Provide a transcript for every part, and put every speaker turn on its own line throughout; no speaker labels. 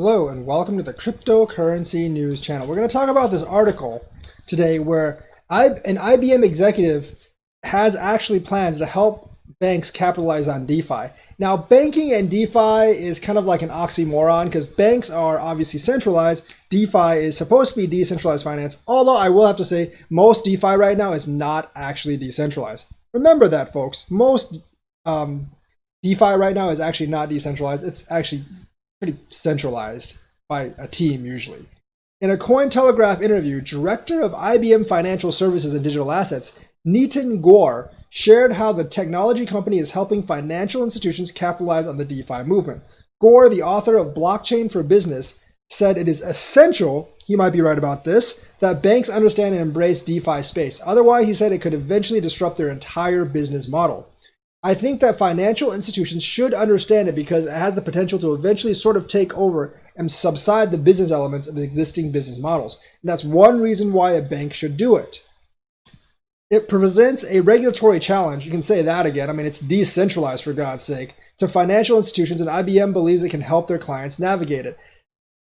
Hello and welcome to the Cryptocurrency News channel. We're going to talk about this article today where an IBM executive has actually plans to help banks capitalize on DeFi. Now, banking and DeFi is kind of like an oxymoron because banks are obviously centralized. DeFi is supposed to be decentralized finance, although I will have to say most DeFi right now is not actually decentralized. Remember that, folks. Most DeFi right now is actually not decentralized. It's actually pretty centralized by a team usually. In a Cointelegraph interview, Director of IBM Financial Services and Digital Assets, Nitin Gaur, shared how the technology company is helping financial institutions capitalize on the DeFi movement. Gaur, the author of Blockchain for Business, said it is essential, he might be right about this, that banks understand and embrace DeFi space. Otherwise, he said it could eventually disrupt their entire business model. I think that financial institutions should understand it because it has the potential to eventually sort of take over and subside the business elements of existing business models. And that's one reason why a bank should do it. It presents a regulatory challenge. You can say that again. I mean, it's decentralized, for God's sake, to financial institutions, and IBM believes it can help their clients navigate it.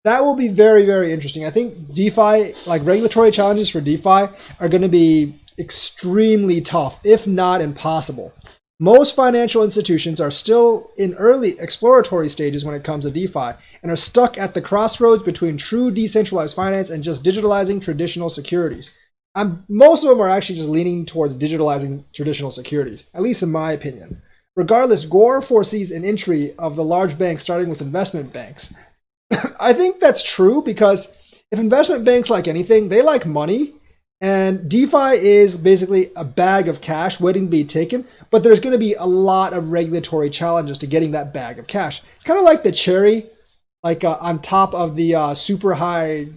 That will be very, very interesting. I think DeFi, like regulatory challenges for DeFi, are going to be extremely tough, if not impossible. Most financial institutions are still in early exploratory stages when it comes to DeFi and are stuck at the crossroads between true decentralized finance and just digitalizing traditional securities. Most of them are actually just leaning towards digitalizing traditional securities, at least in my opinion. Regardless, Gaur foresees an entry of the large banks starting with investment banks. I think that's true because if investment banks like anything, they like money. And DeFi is basically a bag of cash waiting to be taken, but there's going to be a lot of regulatory challenges to getting that bag of cash. It's kind of like the cherry, on top of the super high,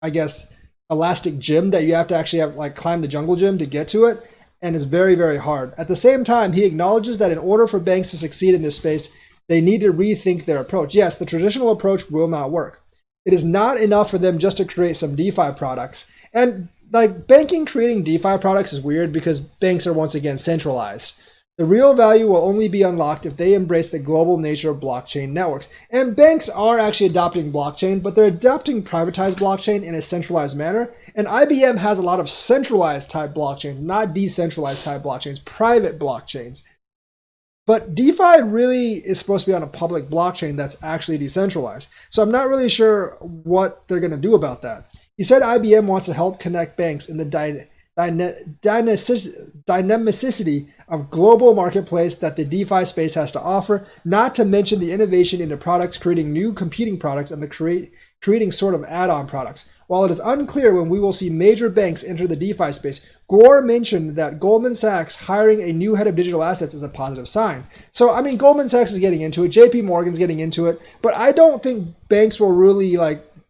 I guess, elastic gym that you have to actually have climb the jungle gym to get to it, and it's very, very hard. At the same time, he acknowledges that in order for banks to succeed in this space, they need to rethink their approach. Yes, the traditional approach will not work. It is not enough for them just to create some DeFi products. And banking creating DeFi products is weird because banks are once again centralized. The real value will only be unlocked if they embrace the global nature of blockchain networks. And banks are actually adopting blockchain, but they're adopting privatized blockchain in a centralized manner. And IBM has a lot of centralized type blockchains, not decentralized type blockchains, private blockchains. But DeFi really is supposed to be on a public blockchain that's actually decentralized. So I'm not really sure what they're going to do about that. He said IBM wants to help connect banks in the dynamicity of global marketplace that the DeFi space has to offer, not to mention the innovation into products, creating new competing products, and the creating sort of add-on products. While it is unclear when we will see major banks enter the DeFi space, Gaur mentioned that Goldman Sachs hiring a new head of digital assets is a positive sign. So, I mean, Goldman Sachs is getting into it, JP Morgan's getting into it, but I don't think banks will really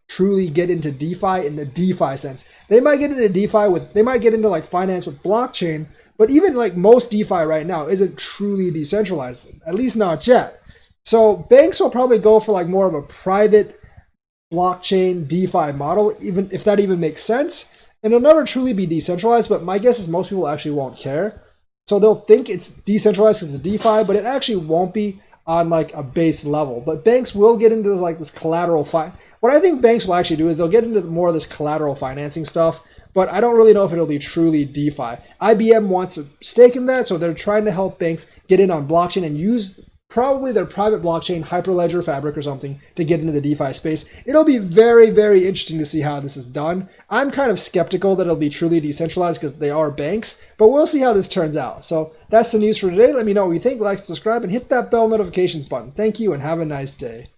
truly get into DeFi in the DeFi sense. They might get into DeFi they might get into finance with blockchain, but even most DeFi right now isn't truly decentralized, at least not yet. So banks will probably go for more of a private blockchain DeFi model, even if that even makes sense. And it'll never truly be decentralized, but my guess is most people actually won't care. So they'll think it's decentralized because it's DeFi, but it actually won't be on a base level. But banks will get into this collateral What I think banks will actually do is they'll get into more of this collateral financing stuff, but I don't really know if it'll be truly DeFi. IBM wants a stake in that, so they're trying to help banks get in on blockchain and use probably their private blockchain, Hyperledger Fabric or something, to get into the DeFi space. It'll be very, very interesting to see how this is done. I'm kind of skeptical that it'll be truly decentralized because they are banks, but we'll see how this turns out. So that's the news for today. Let me know what you think. Like, subscribe, and hit that bell notifications button. Thank you, and have a nice day.